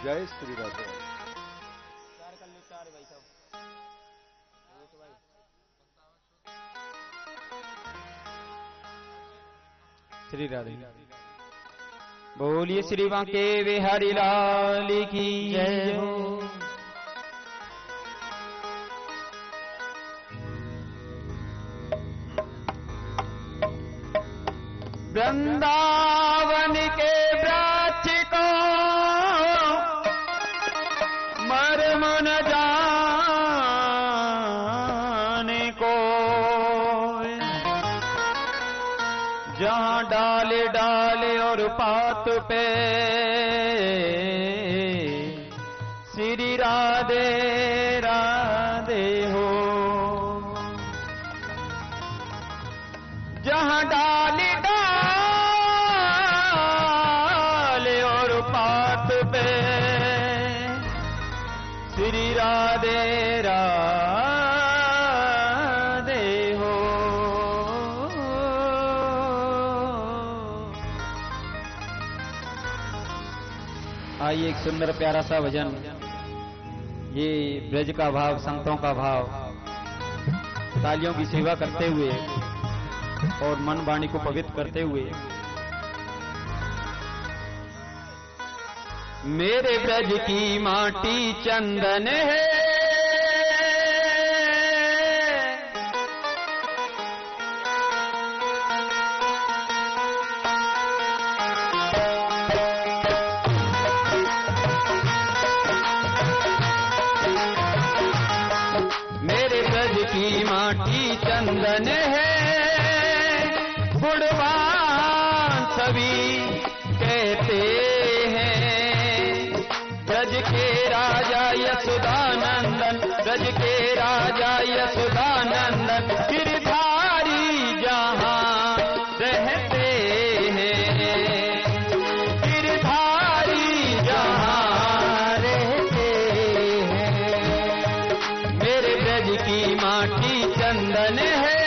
जय श्री राधे। श्री राधे। बोलिए श्री बांके बिहारी लाल की जय हो। वृंदावन के वृक्ष को मर्म न जाने को, जहां डाले डाले और पात पे श्री राधे राधे हो। जहां डाले डाले और पात पे श्री राधे राधे हो। आइए एक सुंदर प्यारा सा भजन, ये ब्रज का भाव, संतों का भाव, तालियों की सेवा करते हुए और मन वाणी को पवित्र करते हुए। मेरे ब्रज की माटी चंदन है, मेरे ब्रज की माटी चंदन है, गुणवान सभी कहते हैं। ब्रज के राजा यशोदानंदन, ब्रज के राजा यशोदानंदन, गिरधारी जहां रहते हैं, गिरधारी जहां रहते हैं। मेरे ब्रज की माटी चंदन है,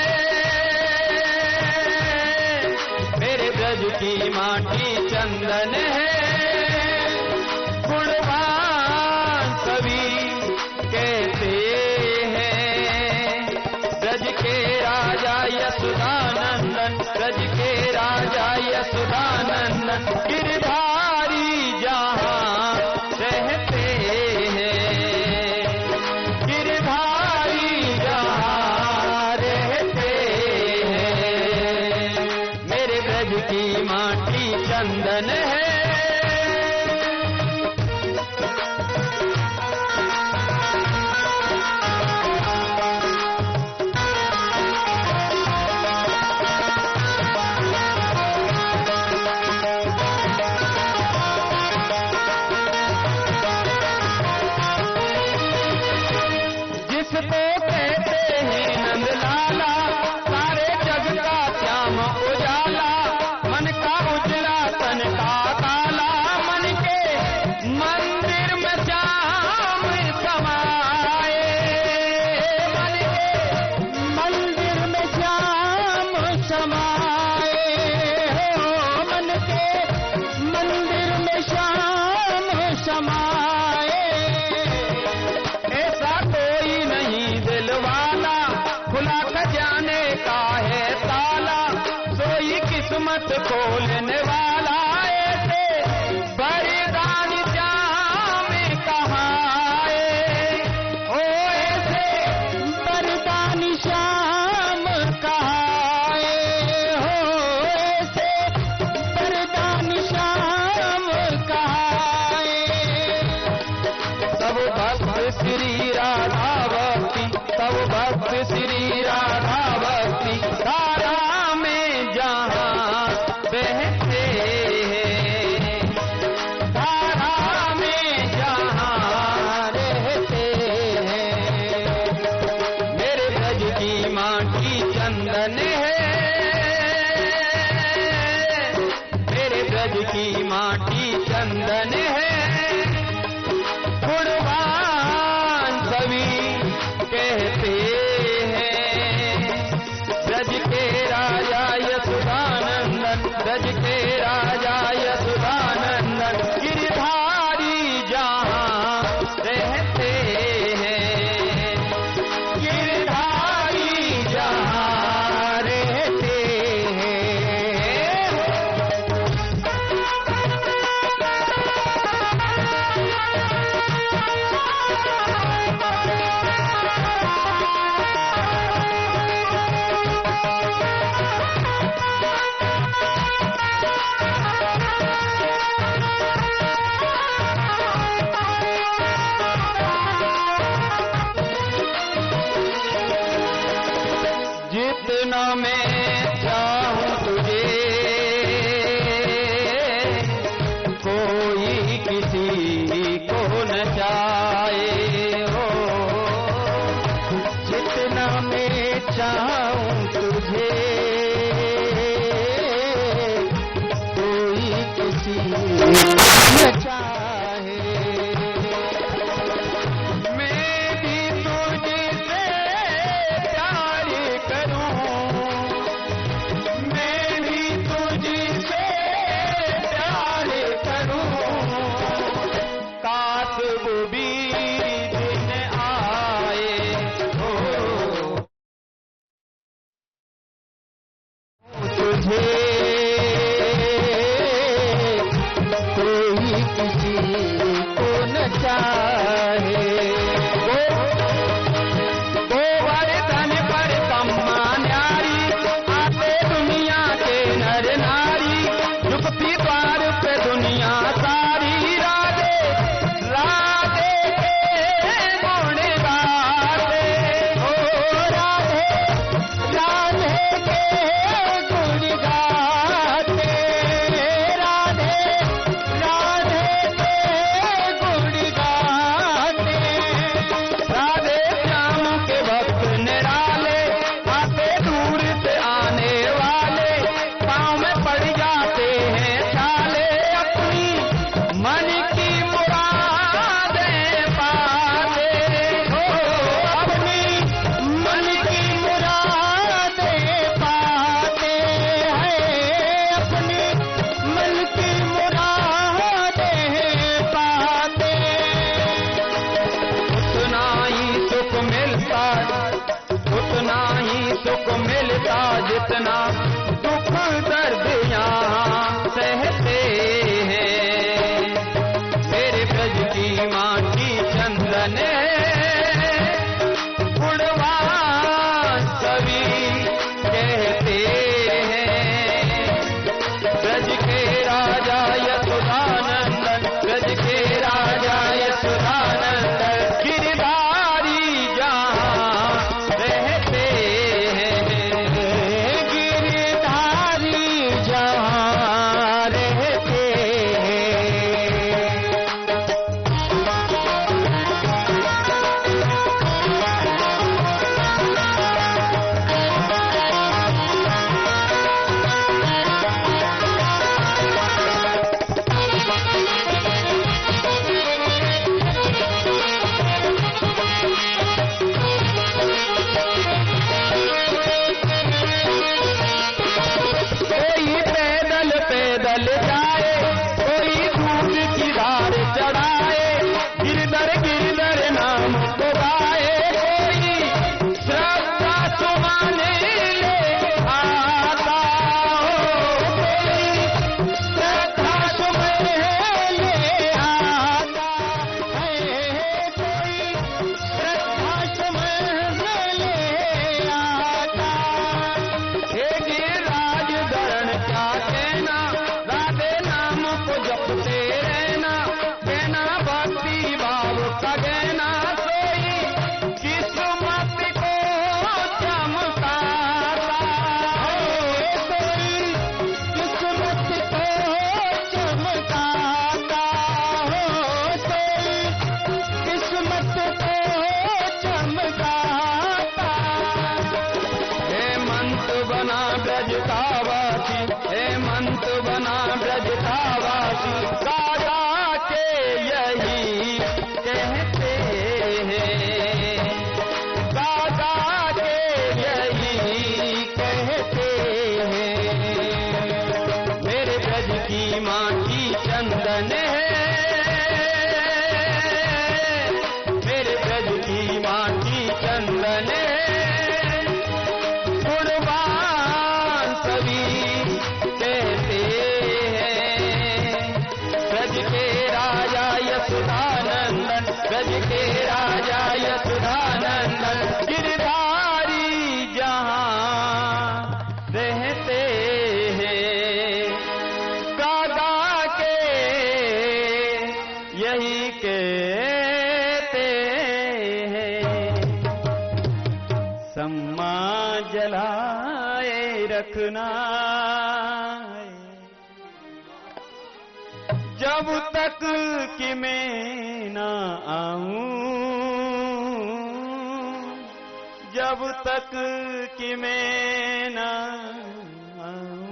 मेरे ब्रज की माटी चंदन है, गुणवान सभी कहते हैं। ब्रज के राजा यशोदानंदन, ब्रज के राजा यशोदानंदन, गिरधारी जहां रहते हैं, गिरधारी जहां रहते हैं। मेरे ब्रज की माटी चंदन है। जिसको कहते हैं नंदलाला, सारे जग का श्याम उजाला, मन का उजला तन का काला, मन के मंदिर में श्याम समाए, मन के मंदिर में श्याम समाए हो, मन के मंदिर में श्याम समाए। ऐसा कोई नहीं दिलवाला, खुला खजाने का है ताला, सोई किस्मत खोलने वाला, ऐसे बरदानी श्याम कहाए, ओ ऐसे बरदानी श्याम कहाए हो, ऐसे बरदानी श्याम कहाए। सब भक्त श्री राधा भक्ति, सब भक्त श्री राधा भक्ति धारा में जहां बहते हैं, धारा में जहां रहते हैं। मेरे ब्रज की माटी चंदन है, मेरे ब्रज की माटी चंदन है, गुणवान सभी कहते हैं। ब्रज के राजा यशोदानंदन, ब्रज के राजा यशोदानंदन, गिरधारी जा तेरा जितना दुख दर्द यहाँ सहते हैं। मेरे ब्रज की माटी चंदन गुणवान सभी कहते हैं। ब्रज के राजा यशोदानंदन, ब्रज के राजा यशोदानंदन गिरधारी जहाँ रहते हैं। गिरधारी जहाँ रहते हैं। कोई पैदल पैदल जाए, कोई दूध की धार चढ़ाए, गिरधर नाम को गाए। कोई श्रद्धा सुमाने ले आता हो, कोई श्रद्धा सुमाने ले आता है, कोई श्रद्धा सुमाने ले आता। हे गिरिराज धरण क्या कहना, राधे नाम को जपते रहना, कहना भक्ति भाव का गहना। सोई किस्मत को चमकाता है, सोई किस्मत को चमकाता हो, सोई किस्मत को चमकाता। हेमंत बना ब्रज का वासी, हेमंत बना ब्रज का वासी, राजा के यही कहते हैं। राजा के यही कहते हैं। मेरे ब्रज की माटी चंदन है, मेरे ब्रज की माटी चंदन है, गुणवान सभी कहते हैं। ब्रज के राजा यशोदानंदन, ब्रज के राजा यशोदानंदन गिरधारी जहाँ रहते हैं। कागा के यही कहते हैं। सम्मा जलाए रखना जब तक कि मैं ना आऊं, जब तक कि मैं ना आऊं।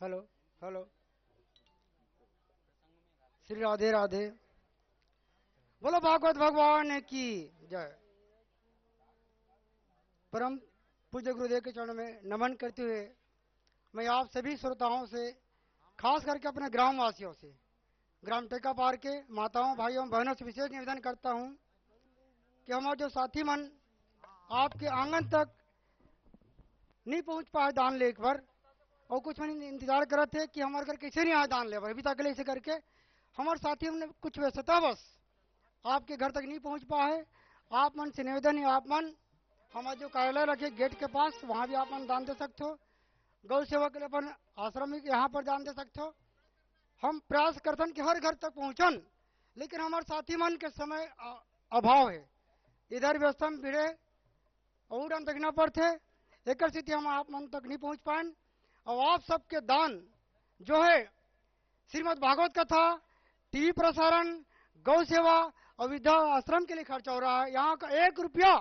Hello hello, Shri Radhe Radhe. बोलो भागवत भगवान की जय। परम पूज्य गुरुदेव के चरणों में नमन करते हुए मैं आप सभी श्रोताओं से, खास करके अपने ग्रामवासियों से, ग्राम टेका पार के माताओं भाइयों बहनों से विशेष निवेदन करता हूं कि हमारे जो साथी मन आपके आंगन तक नहीं पहुंच पाए दान लेकर, और कुछ मन इंतजार कर रहे थे कि हमारे घर कैसे नहीं आए दान ले, अभी तक ऐसे करके हमारे साथियों ने कुछ व्यस्तता बस आपके घर तक नहीं पहुंच पाए। आप मन से निवेदन है, आप मन हमारे जो कार्यालय रखे गेट के पास, वहाँ भी आप मन दान दे सकते हो। गौ सेवा के लिए अपन आश्रम यहाँ पर दान दे सकते हो। हम प्रयास करते हैं कि हर घर तक पहुँचन, लेकिन हमारे साथी मन के समय अभाव है, इधर व्यवस्था में भिड़े और हम देखना पड़ते, एक स्थिति हम आप मन तक नहीं पहुँच पाए। और आप सबके दान जो है श्रीमद् भागवत कथा, टीवी प्रसारण, गौ सेवा और वृद्धा आश्रम के लिए खर्चा हो रहा है। यहाँ का 1 रुपया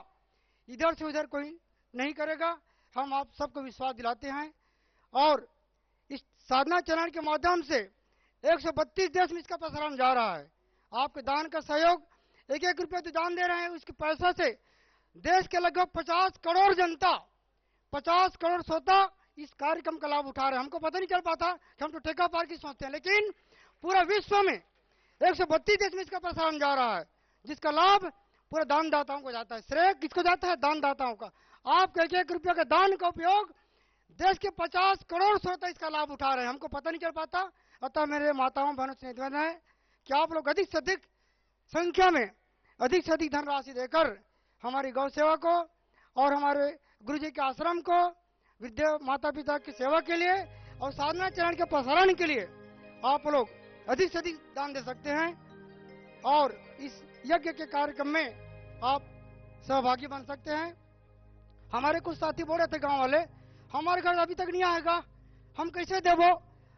इधर से उधर कोई नहीं करेगा, हम आप सबको विश्वास दिलाते हैं। और इस साधना चैनल के माध्यम से 132 देश में इसका प्रसारण जा रहा है। आपके दान का सहयोग, 1-1 रुपया तो दान दे रहे हैं, उसके पैसा से देश के लगभग 50 करोड़ जनता, 50 करोड़ श्रोता इस कार्यक्रम का लाभ उठा रहे हैं। हमको पता नहीं चल पाता कि हम तो ठेका पार की सोचते हैं, लेकिन पूरा विश्व में 132 देश में इसका प्रसारण जा रहा है, जिसका लाभ पूरे दानदाताओं को जाता है। श्रेय किसको जाता है? दानदाताओं का। आपके एक एक रुपये के दान का उपयोग देश के 50 करोड़ श्रोता इसका लाभ उठा रहे हैं, हमको पता नहीं चल पाता। अतः मेरे माताओं बहनों से निवेदन है कि आप लोग अधिक से अधिक संख्या में अधिक से अधिक धनराशि देकर हमारी गौ सेवा को और हमारे गुरु जी के आश्रम को, विद्या माता पिता की सेवा के लिए और साधना चरण के प्रसारण के लिए आप लोग अधिक से अधिक दान दे सकते हैं और इस यज्ञ के कार्यक्रम में आप सहभागी बन सकते हैं। हमारे कुछ साथी बोल रहे थे गांव वाले, हमारे घर अभी तक नहीं आएगा, हम कैसे देवो?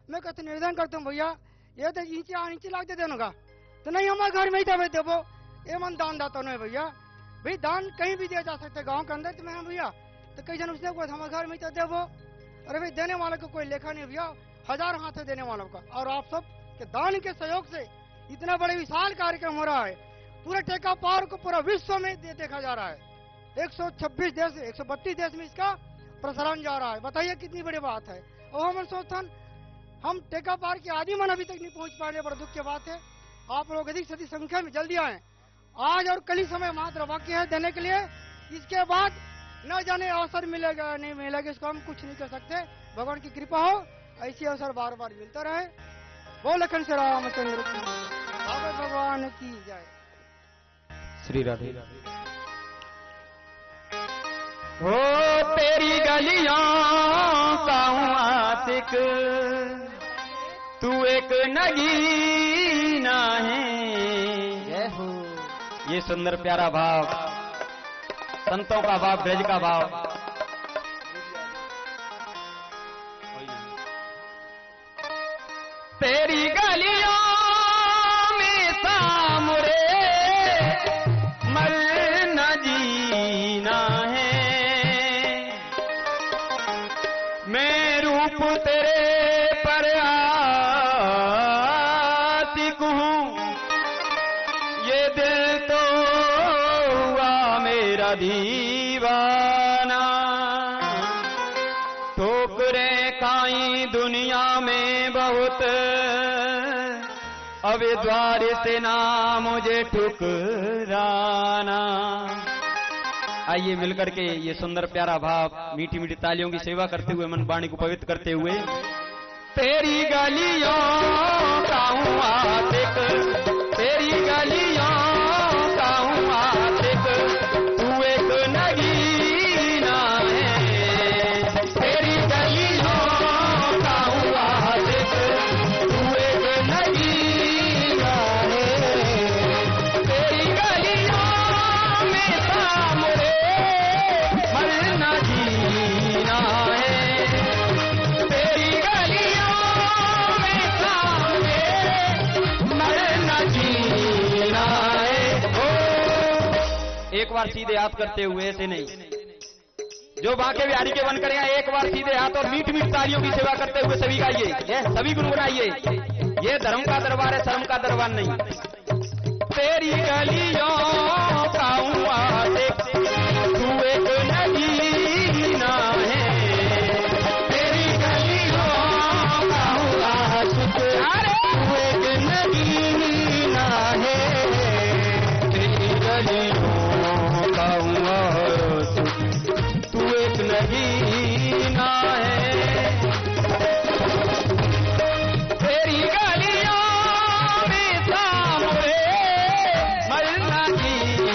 मैं कहते निवेदन करता हूँ भैया ये तो नीचे लाग दे देगा, तो नहीं हमारे घर में ही दबे देवो। ये मन दान दाता नहीं भैया, भाई दान कहीं भी दिया जा सकता है गाँव के अंदर, तो मैं भैया तो कई जन उसने हमारे घर में ही तो देवो। अरे भाई देने वाले को कोई लेखा नहीं भैया, 1000 हाथ है देने वालों का। और आप सब के दान के सहयोग से इतना बड़े विशाल कार्यक्रम हो रहा है, पूरे टेका पार को पूरा विश्व में देखा जा रहा है। 126 देश 132 देश में इसका प्रसारण जा रहा है। बताइए कितनी बड़ी बात है। और हम सोचते हम टेका पार के आदि मन अभी तक नहीं पहुंच पाने, बड़ा दुख की बात है। आप लोग अधिक से अधिक संख्या में जल्दी आए। आज और कल ही समय मात्र बाकी है देने के लिए, इसके बाद न जाने अवसर मिलेगा नहीं मिलेगा, इसको हम कुछ नहीं कर सकते। भगवान की कृपा हो, ऐसी अवसर बार बार मिलता रहे। बोल लखन से रामचंद्र की भगवान की जय। श्री राधे। हो तेरी गलियों का हूँ आशिक, तू एक नगीना है। ये सुंदर प्यारा भाव, संतों का भाव, ब्रज का भाव। तेरी गलियों में सामरे मर न जीना है, मैं रूप तेरे पर आशिक हूँ, ये दिल तो हुआ मेरा दीवाना। ठोकरें खाई दुनिया में बहुत, अब द्वार से ना मुझे ठुकराना। आइए मिलकर के ये सुंदर प्यारा भाव, मीठी मीठी तालियों की सेवा करते हुए, मन वाणी को पवित्र करते हुए। तेरी गलियों का हूँ आशिक, तेरी गलियों का हूँ आशिक, तू एक नगीना है। तेरी गलियों का हूँ आशिक, तू एक नगीना है। तेरी गलियों में सामरे मर न जीना है, तेरी गलियों में सामरे मर न जीना है। एक बार सीधे हाथ करते हुए, ऐसे नहीं, जो बाके बिहारी के बन करेगा, एक बार सीधे हाथ और मीठ मीठ तालियों की सेवा करते हुए सभी गाइए, सभी गुनगुनाइए। ये धर्म का दरबार है, शर्म का दरबार नहीं। तेरी गलियों का हूँ आशिक, तू एक नगीना है। तेरी गलियों का हूँ आशिक, तू एक नगीना है। तेरी गलियों का हूँ आशिक, तू एक नगीना है। तेरी गलियों में सामरे मर न जीना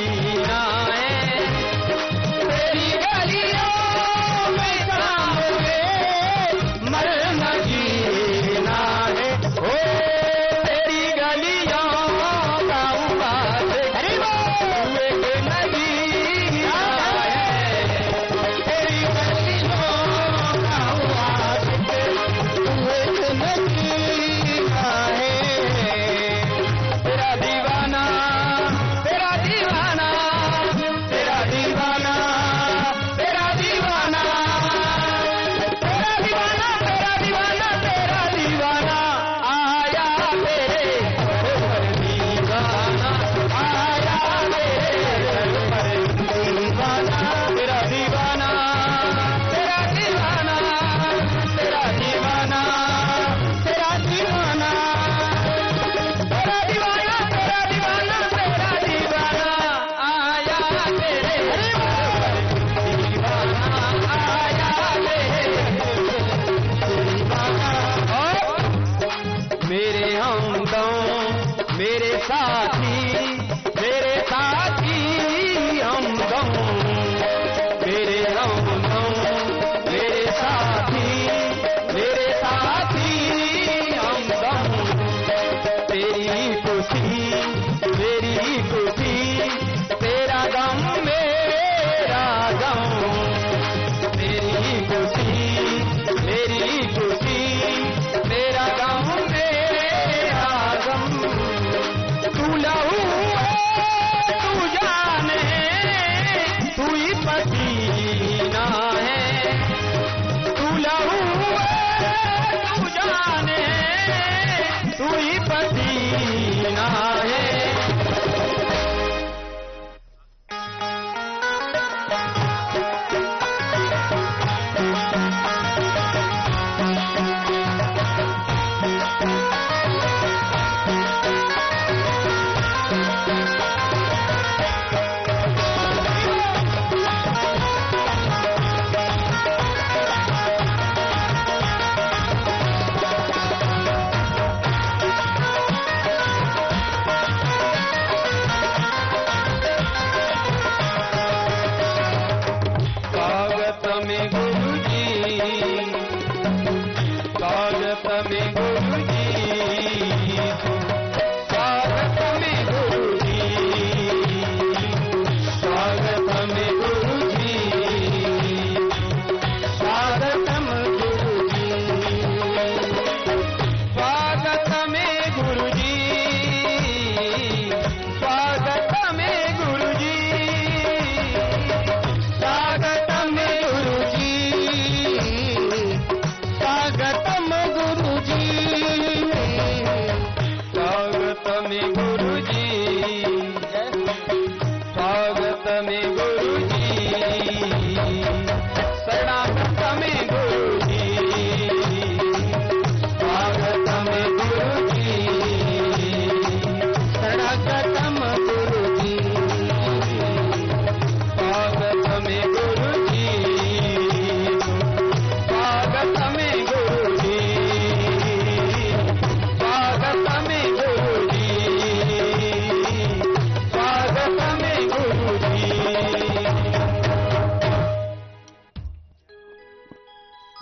मेरे हमदम मेरे साथी हमदम मेरे हमदम मेरे साथी हमदम तेरी खुशी तेरा गम मेरा गम तेरी खुशी तेरा गम मेरा गम तू लहू तू जाने तू ही पसीना है तू लहू तू जाने तू ही पसीना है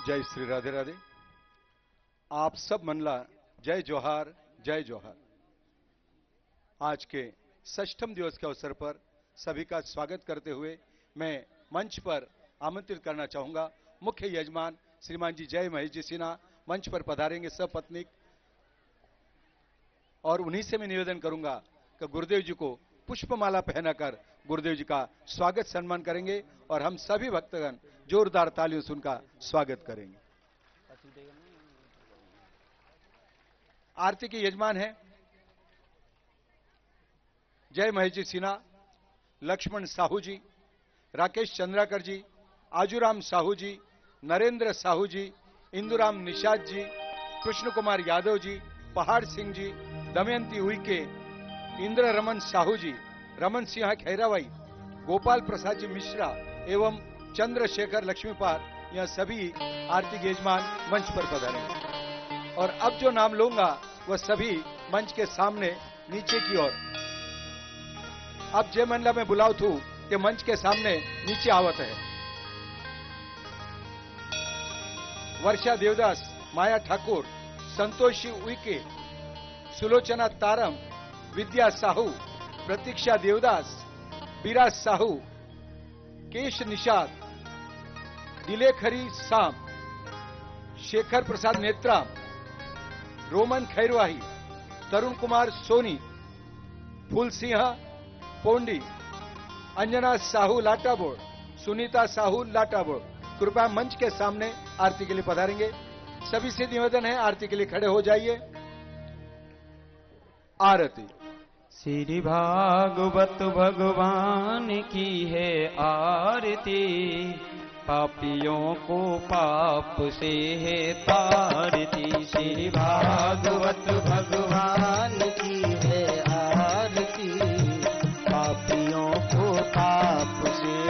जय श्री राधे राधे। आप सब मनला जय जोहार जय जोहार। आज के षष्ठम दिवस के अवसर पर सभी का स्वागत करते हुए मैं मंच पर आमंत्रित करना चाहूंगा मुख्य यजमान श्रीमान जी जय महेश जी सिन्हा मंच पर पधारेंगे सपत्नीक, और उन्हीं से मैं निवेदन करूंगा कि गुरुदेव जी को पुष्पमाला पहनाकर गुरुदेव जी का स्वागत सम्मान करेंगे और हम सभी भक्तगण जोरदार तालियों से उनका स्वागत करेंगे। आरती के यजमान हैं जय महेश जी सिन्हा, लक्ष्मण साहू जी, राकेश चंद्राकर जी, आजूराम साहू जी, नरेंद्र साहू जी, इंदुराम निषाद जी, कृष्ण कुमार यादव जी, पहाड़ सिंह जी, दमयंती उइके, इंद्र रमन साहू जी, रमन सिंह खैरावाई, गोपाल प्रसाद जी मिश्रा एवं चंद्रशेखर लक्ष्मीपाल, यह सभी आरती के यजमान मंच पर पधारेंगे। और अब जो नाम लूंगा वह सभी मंच के सामने नीचे की ओर, अब जय मंडला में बुलाओ थू कि मंच के सामने नीचे आवत है। वर्षा देवदास, माया ठाकुर, संतोषी उइके, सुलोचना तारम, विद्या साहू, प्रतीक्षा देवदास, विराज साहू, केश निषाद, दिलेखरी साम, शेखर प्रसाद नेत्रा, रोमन खैरवाही, तरुण कुमार सोनी, फूल सिंह पोंडी, अंजना साहू लाटाबोड़, सुनीता साहू लाटाबोड़ कृपया मंच के सामने आरती के लिए पधारेंगे। सभी से निवेदन है आरती के लिए खड़े हो जाइए। आरती। श्री भागवत भगवान की है आरती, पापियों को पाप से है तारती। श्री भागवत भगवान की है आरती, पापियों को पाप से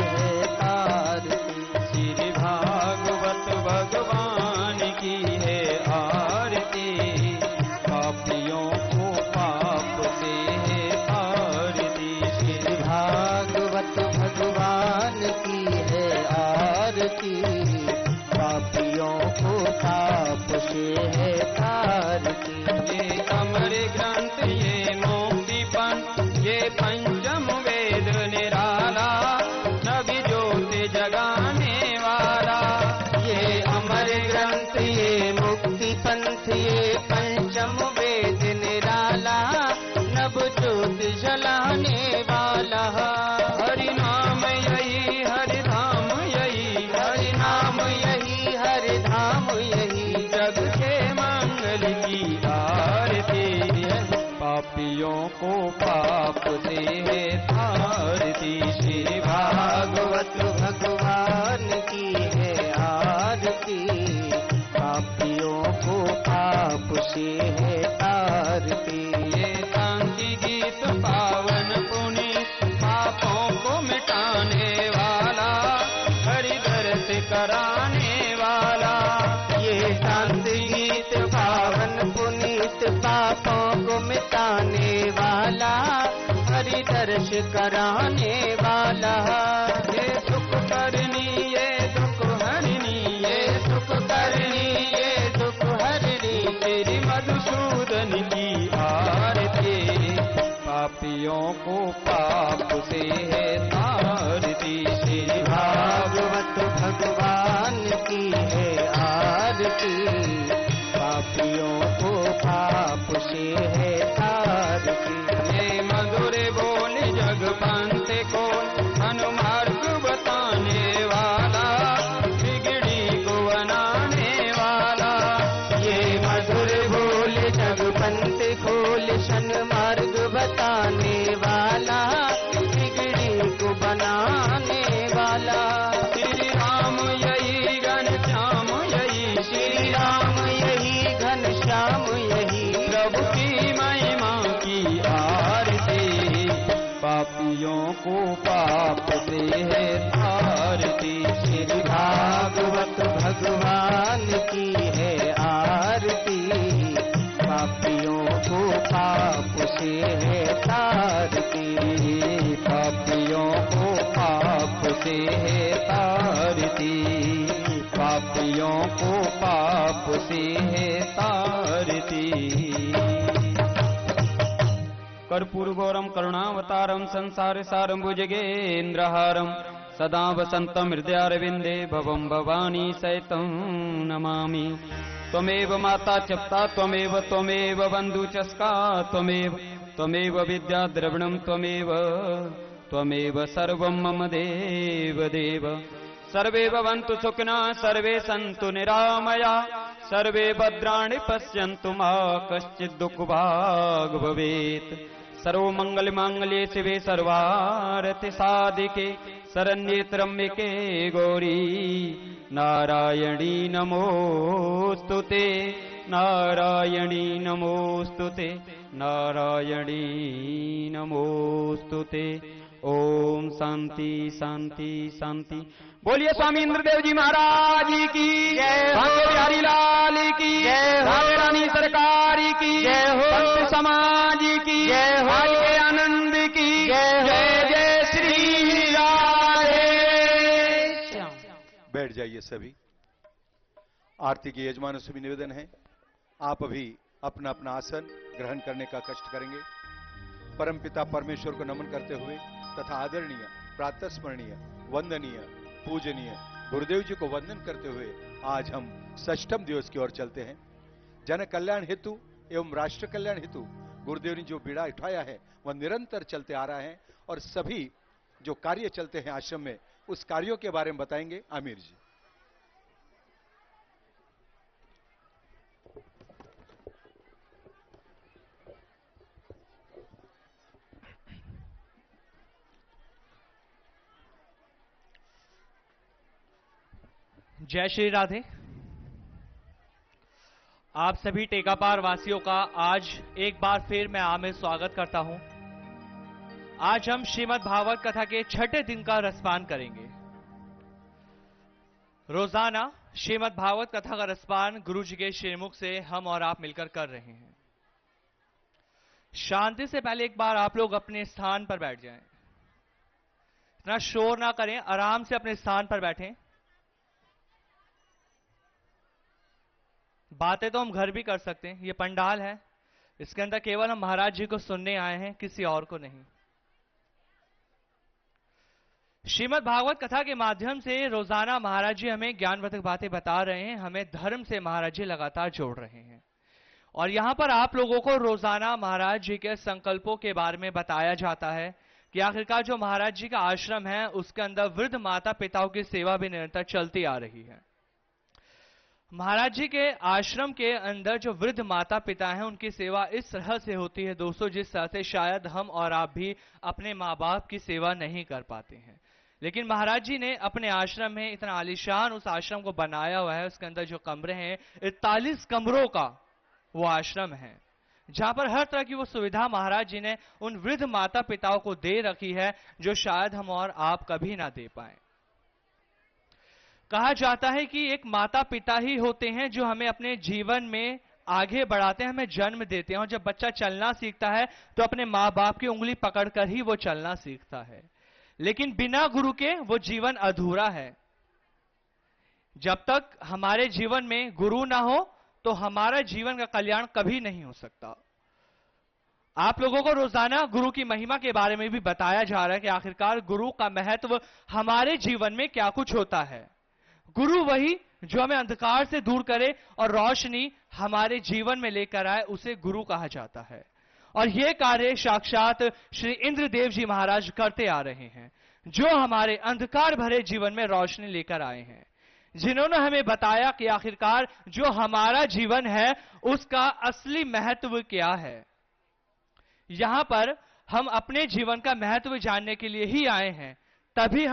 को पाप से है तारती। श्री भागवत भगवान की है आरती, पापियों को पाप से है तारती। ये शांति गीत पावन पुनीत, पापों को मिटाने वाला, हरि दर्श कराने वाला। ये शांति गीत पावन पुनीत, पापों को मिटाने वाला, हरि दर्श कराने वाला। ये सुख करनी ये दुख हरनी, ये सुख करनी ये दुख हरनी, तेरी मधुसूदन की आरती। पापियों को पाप से है तारती। श्री भागवत भगवान की है आरती, पापियों को पाप से है तारती। ये मधुर बोल जग पंथ को, अनुमार्ग बताने वाला, बिगड़ी को बनाने वाला। ये मधुर बोल जग पंथ खोल, सन्मार्ग बताने वाला, बिगड़ी को बनाने वाला। श्री राम यही घनश्याम यही, श्री राम यही घनश्याम यही, प्रभु की महिमा की आरती। पापियों को पाप से है तारती। श्री भागवत भगवान की है आरती, पापियों को पाप से है तारती। पापियों को पाप से है तारती। पापियों को पाप से है तारती। कर्पूरगौरम करुणावतारम संसार सारम भुजगेन्द्रहारम, सदा वसंतम हृदयारविंदे भवम भवानी सहितं नमामि। त्वमेव माता चप्ता त्वमेव, त्वमेव बंधु चस्का त्वमेव, त्वमेव विद्या द्रविणं त्वमेव, त्वमेव सर्वं मम देव देव। सर्वे भवन्तु सुखिनः सर्वे सन्तु निरामया, सर्वे भद्राणि पश्यन्तु मा कश्चित् दुःखभाग् भवेत्। सर्वमङ्गलमाङ्गल्ये शिवे सर्वार्थ साधिके, शरण्ये त्र्यम्बके गौरी नारायणी नमोस्तुते, नारायणी नमोस्तुते, नारायणी नमोस्तुते। ओम शांति शांति शांति। बोलिए स्वामी इंद्रदेव जी महाराज की जय, भाग्य बिहारी लाल की जय, राधे रानी सरकार की जय हो, संत समाज की जय हो, आज के आनंद की जय हो। जय जय श्री राधे। बैठ जाइए सभी। आरती के यजमानों से भी निवेदन है, आप अभी अपना अपना आसन ग्रहण करने का कष्ट करेंगे। परमपिता परमेश्वर को नमन करते हुए तथा आदरणीय, प्रातस्मरणीय, वंदनीय, पूजनीय गुरुदेव जी को वंदन करते हुए आज हम षष्ठम दिवस की ओर चलते हैं। जन कल्याण हेतु एवं राष्ट्र कल्याण हेतु गुरुदेव ने जो बीड़ा उठाया है वह निरंतर चलते आ रहा है, और सभी जो कार्य चलते हैं आश्रम में उस कार्यों के बारे में बताएंगे आमिर जी। जय श्री राधे। आप सभी टेकापार वासियों का आज एक बार फिर मैं आमिर स्वागत करता हूं। आज हम श्रीमद् भागवत कथा के छठे दिन का रसपान करेंगे। रोजाना श्रीमद् भागवत कथा का रसपान गुरु जी के श्रीमुख से हम और आप मिलकर कर रहे हैं। शांति से पहले एक बार आप लोग अपने स्थान पर बैठ जाएं। इतना शोर ना करें, आराम से अपने स्थान पर बैठें। बातें तो हम घर भी कर सकते हैं, ये पंडाल है, इसके अंदर केवल हम महाराज जी को सुनने आए हैं, किसी और को नहीं। श्रीमद् भागवत कथा के माध्यम से रोजाना महाराज जी हमें ज्ञानवर्धक बातें बता रहे हैं, हमें धर्म से महाराज जी लगातार जोड़ रहे हैं। और यहां पर आप लोगों को रोजाना महाराज जी के संकल्पों के बारे में बताया जाता है कि आखिरकार जो महाराज जी का आश्रम है उसके अंदर वृद्ध माता पिताओं की सेवा भी निरंतर चलती आ रही है। महाराज जी के आश्रम के अंदर जो वृद्ध माता पिता हैं उनकी सेवा इस तरह से होती है दोस्तों, जिस तरह से शायद हम और आप भी अपने माँ बाप की सेवा नहीं कर पाते हैं। लेकिन महाराज जी ने अपने आश्रम में इतना आलीशान उस आश्रम को बनाया हुआ है। उसके अंदर जो कमरे हैं 41 कमरों का वो आश्रम है, जहां पर हर तरह की वो सुविधा महाराज जी ने उन वृद्ध माता पिताओं को दे रखी है जो शायद हम और आप कभी ना दे पाए। कहा जाता है कि एक माता पिता ही होते हैं जो हमें अपने जीवन में आगे बढ़ाते हैं, हमें जन्म देते हैं। और जब बच्चा चलना सीखता है तो अपने माँ बाप की उंगली पकड़कर ही वो चलना सीखता है। लेकिन बिना गुरु के वो जीवन अधूरा है। जब तक हमारे जीवन में गुरु ना हो तो हमारा जीवन का कल्याण कभी नहीं हो सकता। आप लोगों को रोजाना गुरु की महिमा के बारे में भी बताया जा रहा है कि आखिरकार गुरु का महत्व हमारे जीवन में क्या कुछ होता है। गुरु वही जो हमें अंधकार से दूर करे और रोशनी हमारे जीवन में लेकर आए, उसे गुरु कहा जाता है। और यह कार्य साक्षात श्री इंद्रदेव जी महाराज करते आ रहे हैं, जो हमारे अंधकार भरे जीवन में रोशनी लेकर आए हैं, जिन्होंने हमें बताया कि आखिरकार जो हमारा जीवन है उसका असली महत्व क्या है। यहां पर हम अपने जीवन का महत्व जानने के लिए ही आए हैं, तभी